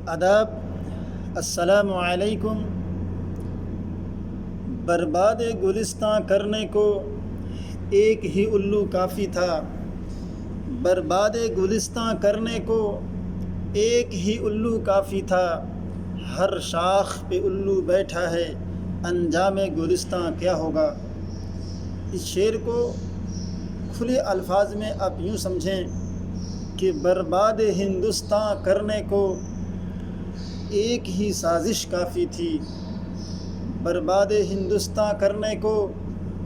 آداب، السلام علیکم۔ برباد گلستاں کرنے کو ایک ہی الو کافی تھا۔ برباد گلستاں کرنے کو ایک ہی الو کافی تھا۔ ہر شاخ پہ الو بیٹھا ہے، انجام گلستاں کیا ہوگا؟ اس شعر کو کھلے الفاظ میں آپ یوں سمجھیں کہ برباد ہندوستاں کرنے کو ایک ہی سازش کافی تھی۔ برباد ہندوستاں کرنے کو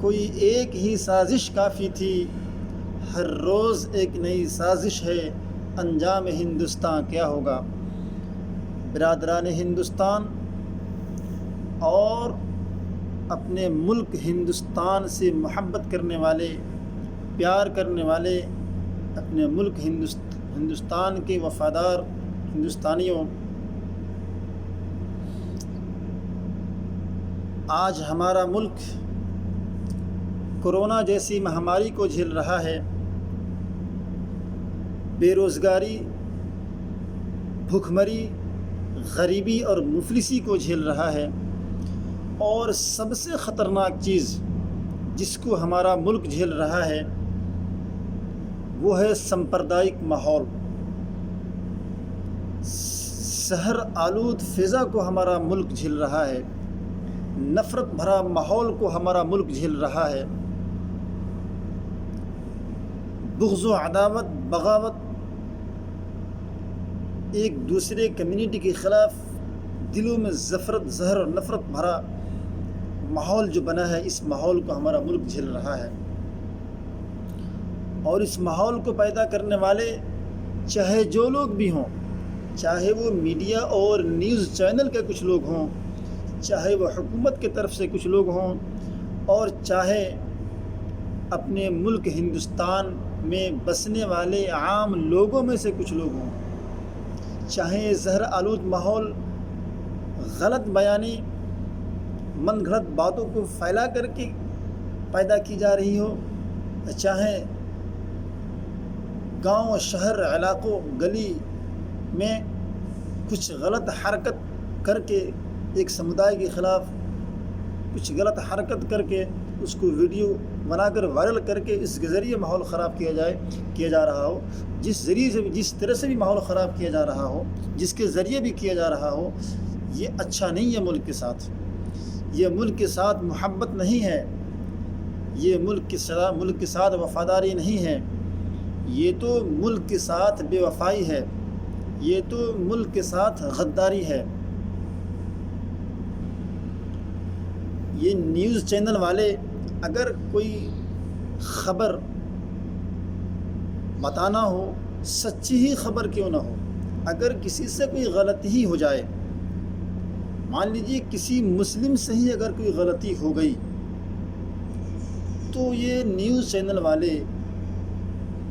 کوئی ایک ہی سازش کافی تھی۔ ہر روز ایک نئی سازش ہے، انجام ہندوستاں کیا ہوگا؟ برادران ہندوستان اور اپنے ملک ہندوستان سے محبت کرنے والے، پیار کرنے والے، اپنے ملک ہندوستان کے وفادار ہندوستانیوں، آج ہمارا ملک کورونا جیسی مہاماری کو جھیل رہا ہے۔ بے روزگاری، بھوک مری، غریبی اور مفلسی کو جھیل رہا ہے، اور سب سے خطرناک چیز جس کو ہمارا ملک جھیل رہا ہے وہ ہے سمپردائک ماحول۔ زہر آلود فضا کو ہمارا ملک جھیل رہا ہے، نفرت بھرا ماحول کو ہمارا ملک جھیل رہا ہے۔ بغض و عداوت، بغاوت، ایک دوسرے کمیونٹی کے خلاف دلوں میں زہر اور نفرت بھرا ماحول جو بنا ہے، اس ماحول کو ہمارا ملک جھیل رہا ہے۔ اور اس ماحول کو پیدا کرنے والے چاہے جو لوگ بھی ہوں، چاہے وہ میڈیا اور نیوز چینل کے کچھ لوگ ہوں، چاہے وہ حکومت کی طرف سے کچھ لوگ ہوں، اور چاہے اپنے ملک ہندوستان میں بسنے والے عام لوگوں میں سے کچھ لوگ ہوں، چاہے زہر آلود ماحول غلط بیانی، من گھڑت باتوں کو پھیلا کر کے پیدا کی جا رہی ہو، چاہے گاؤں، شہر، علاقوں، گلی میں کچھ غلط حرکت کر کے ایک سمدائے کے خلاف کچھ غلط حرکت کر کے اس کو ویڈیو بنا کر وائرل کر کے اس کے ذریعے ماحول خراب کیا جا رہا ہو، جس طرح سے بھی ماحول خراب کیا جا رہا ہو، جس کے ذریعے بھی کیا جا رہا ہو، یہ اچھا نہیں ہے ملک کے ساتھ۔ یہ ملک کے ساتھ محبت نہیں ہے، یہ ملک کے ساتھ وفاداری نہیں ہے، یہ تو ملک کے ساتھ بے وفائی ہے، یہ تو ملک کے ساتھ غداری ہے۔ یہ نیوز چینل والے اگر کوئی خبر بتانا ہو، سچی ہی خبر کیوں نہ ہو، اگر کسی سے کوئی غلطی ہی ہو جائے، مان لیجیے کسی مسلم سے ہی اگر کوئی غلطی ہو گئی، تو یہ نیوز چینل والے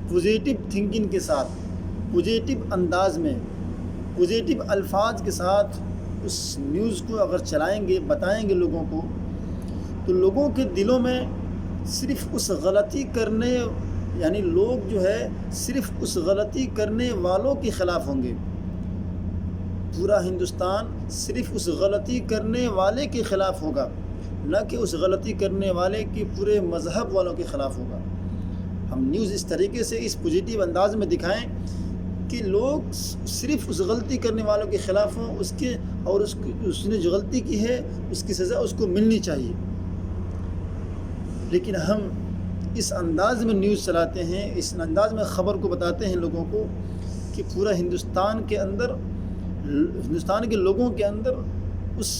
پوزیٹیو تھنکنگ کے ساتھ، پوزیٹیو انداز میں، پوزیٹیو الفاظ کے ساتھ اس نیوز کو اگر چلائیں گے، بتائیں گے لوگوں کو، تو لوگوں کے دلوں میں صرف اس غلطی کرنے، یعنی لوگ جو ہے صرف اس غلطی کرنے والوں کے خلاف ہوں گے۔ پورا ہندوستان صرف اس غلطی کرنے والے کے خلاف ہوگا، نہ کہ اس غلطی کرنے والے کے پورے مذہب والوں کے خلاف ہوگا۔ ہم نیوز اس طریقے سے اس پوزیٹیو انداز میں دکھائیں کہ لوگ صرف اس غلطی کرنے والوں کے خلاف ہوں، اس نے جو غلطی کی ہے اس کی سزا اس کو ملنی چاہیے۔ لیکن ہم اس انداز میں نیوز چلاتے ہیں، اس انداز میں خبر کو بتاتے ہیں لوگوں کو کہ پورا ہندوستان کے لوگوں کے اندر اس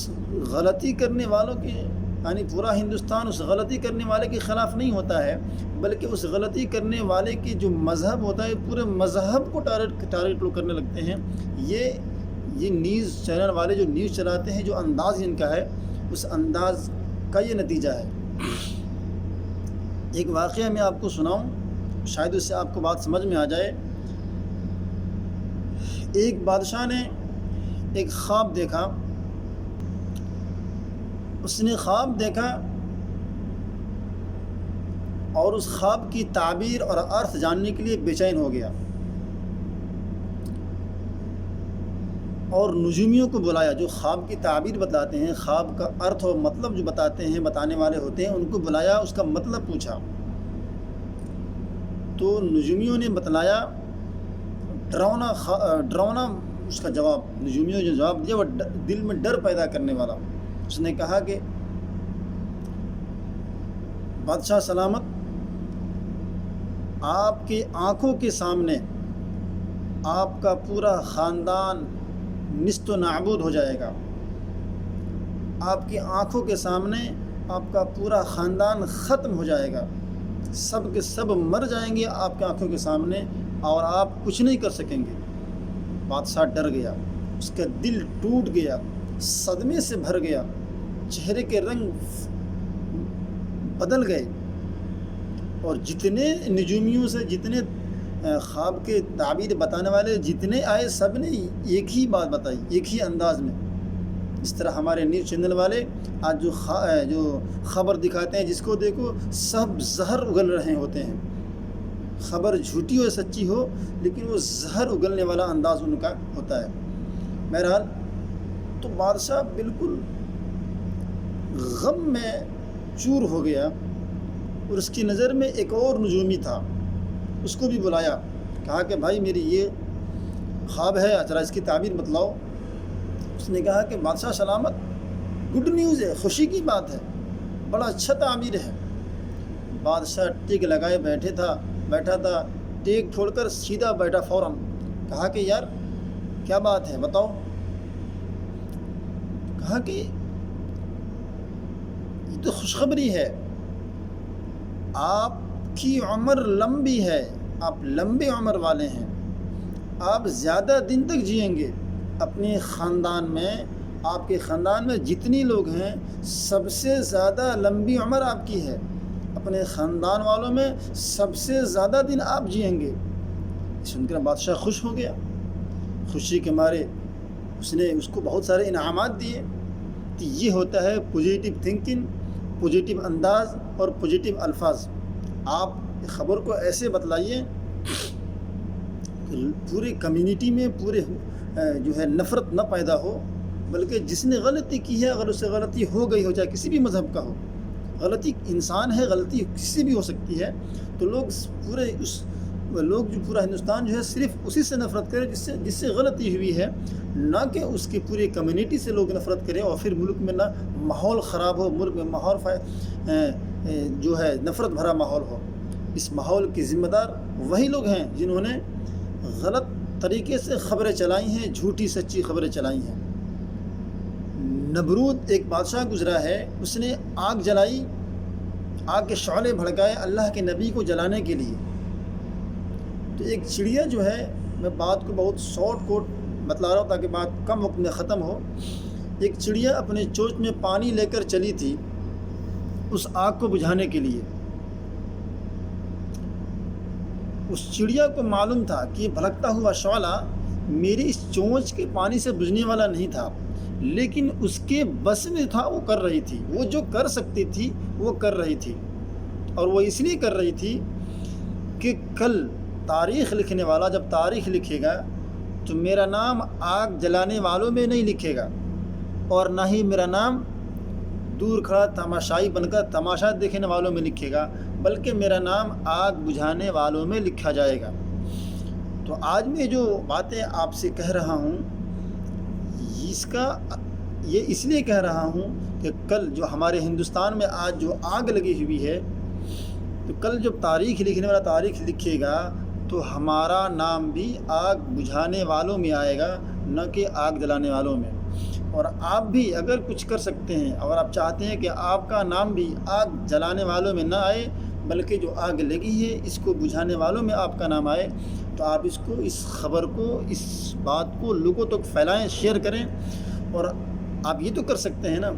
غلطی کرنے والوں کے، یعنی پورا ہندوستان اس غلطی کرنے والے کے خلاف نہیں ہوتا ہے، بلکہ اس غلطی کرنے والے کی جو مذہب ہوتا ہے، پورے مذہب کو ٹارگٹ لوگ کرنے لگتے ہیں۔ یہ نیوز چینل والے جو نیوز چلاتے ہیں، جو انداز ان کا ہے، اس انداز کا یہ نتیجہ ہے۔ ایک واقعہ میں آپ کو سناؤں، شاید اس سے آپ کو بات سمجھ میں آ جائے۔ ایک بادشاہ نے ایک خواب دیکھا، اس نے خواب دیکھا اور اس خواب کی تعبیر اور ارتھ جاننے کے لیے بے چین ہو گیا۔ اور نجومیوں کو بلایا، جو خواب کی تعبیر بتلاتے ہیں، خواب کا ارتھ اور مطلب جو بتاتے ہیں، بتانے والے ہوتے ہیں، ان کو بلایا، اس کا مطلب پوچھا تو نجومیوں نے بتلایا ڈراؤنا اس کا جواب۔ نجومیوں نے جو جواب دیا وہ دل میں ڈر پیدا کرنے والا۔ اس نے کہا کہ بادشاہ سلامت، آپ کی آنکھوں کے سامنے آپ کا پورا خاندان نیست و نابود ہو جائے گا۔ آپ کی آنکھوں کے سامنے آپ کا پورا خاندان ختم ہو جائے گا، سب کے سب مر جائیں گے آپ کی آنکھوں کے سامنے، اور آپ کچھ نہیں کر سکیں گے۔ بادشاہ ڈر گیا، اس کا دل ٹوٹ گیا، صدمے سے بھر گیا، چہرے کے رنگ بدل گئے، اور جتنے نجومیوں سے، جتنے خواب کے تعبیر بتانے والے جتنے آئے، سب نے ایک ہی بات بتائی، ایک ہی انداز میں۔ اس طرح ہمارے نیوز چینل والے آج جو خبر دکھاتے ہیں، جس کو دیکھو سب زہر اگل رہے ہوتے ہیں، خبر جھوٹی ہو سچی ہو، لیکن وہ زہر اگلنے والا انداز ان کا ہوتا ہے۔ بہرحال تو بادشاہ بالکل غم میں چور ہو گیا، اور اس کی نظر میں ایک اور نجومی تھا، اس کو بھی بلایا، کہا کہ بھائی میری یہ خواب ہے، ذرا اس کی تعبیر بتلاؤ۔ اس نے کہا کہ بادشاہ سلامت، گڈ نیوز ہے، خوشی کی بات ہے، بڑا اچھا تعبیر ہے۔ بادشاہ ٹیک لگائے بیٹھا تھا، ٹیک چھوڑ کر سیدھا بیٹھا فوراً، کہا کہ یار کیا بات ہے بتاؤ۔ کہا کہ یہ تو خوشخبری ہے، آپ کی عمر لمبی ہے، آپ لمبے عمر والے ہیں، آپ زیادہ دن تک جئیں گے۔ اپنے خاندان میں، آپ کے خاندان میں جتنی لوگ ہیں، سب سے زیادہ لمبی عمر آپ کی ہے، اپنے خاندان والوں میں سب سے زیادہ دن آپ جئیں گے۔ سن کر بادشاہ خوش ہو گیا، خوشی کے مارے اس نے اس کو بہت سارے انعامات دیے۔ تو یہ ہوتا ہے پوزیٹیو تھنکنگ، پوزیٹیو انداز اور پوزیٹیو الفاظ۔ آپ خبر کو ایسے بتلائیے کہ پورے کمیونٹی میں جو ہے نفرت نہ پیدا ہو، بلکہ جس نے غلطی کی ہے، اگر اس سے غلطی ہو گئی ہو، چاہے کسی بھی مذہب کا ہو، غلطی انسان ہے، غلطی کسی سے بھی ہو سکتی ہے، تو لوگ جو پورا ہندوستان جو ہے صرف اسی سے نفرت کرے جس سے غلطی ہوئی ہے، نہ کہ اس کی پوری کمیونٹی سے لوگ نفرت کریں، اور پھر ملک میں نہ ماحول خراب ہو، ملک میں ماحول جو ہے نفرت بھرا ماحول ہو۔ اس ماحول کی ذمہ دار وہی لوگ ہیں جنہوں نے غلط طریقے سے خبریں چلائی ہیں، جھوٹی سچی خبریں چلائی ہیں۔ نمرود ایک بادشاہ گزرا ہے، اس نے آگ جلائی، آگ کے شعلے بھڑکائے اللہ کے نبی کو جلانے کے لیے۔ تو ایک چڑیا جو ہے، میں بات کو بہت شارٹ کوٹ بتلا رہا ہوں تاکہ بات کم وقت میں ختم ہو۔ ایک چڑیا اپنے چونچ میں پانی لے کر چلی تھی اس آگ کو بجھانے کے لیے۔ اس چڑیا کو معلوم تھا کہ یہ بھڑکتا ہوا شعلہ میری اس چونچ کے پانی سے بجھنے والا نہیں تھا، لیکن اس کے بس میں تھا، وہ کر رہی تھی، وہ جو کر سکتی تھی وہ کر رہی تھی، اور وہ اس لیے کر رہی تھی کہ کل تاریخ لکھنے والا جب تاریخ لکھے گا تو میرا نام آگ جلانے والوں میں نہیں لکھے گا، اور نہ ہی میرا نام دور کھڑا تماشائی بن کر تماشا دیکھنے والوں میں لکھے گا، بلکہ میرا نام آگ بجھانے والوں میں لکھا جائے گا۔ تو آج میں جو باتیں آپ سے کہہ رہا ہوں، یہ اس لیے کہہ رہا ہوں کہ کل جو ہمارے ہندوستان میں آج جو آگ لگی ہوئی ہے، تو کل جب تاریخ لکھنے والا تاریخ لکھے گا تو ہمارا نام بھی آگ بجھانے والوں میں آئے گا، نہ کہ آگ جلانے والوں میں۔ اور آپ بھی اگر کچھ کر سکتے ہیں، اگر آپ چاہتے ہیں کہ آپ کا نام بھی آگ جلانے والوں میں نہ آئے، بلکہ جو آگ لگی ہے اس کو بجھانے والوں میں آپ کا نام آئے، تو آپ اس خبر کو، اس بات کو لوگوں تک پھیلائیں، شیئر کریں۔ اور آپ یہ تو کر سکتے ہیں نا،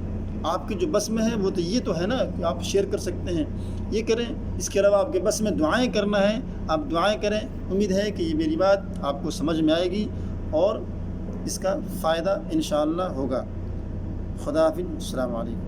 آپ کے جو بس میں ہے وہ تو یہ تو ہے نا کہ آپ شیئر کر سکتے ہیں، یہ کریں۔ اس کے علاوہ آپ کے بس میں دعائیں کرنا ہے، آپ دعائیں کریں۔ امید ہے کہ یہ میری بات آپ کو سمجھ میں آئے گی اور اس کا فائدہ انشاءاللہ ہوگا۔ خدا حافظ، السلام علیکم۔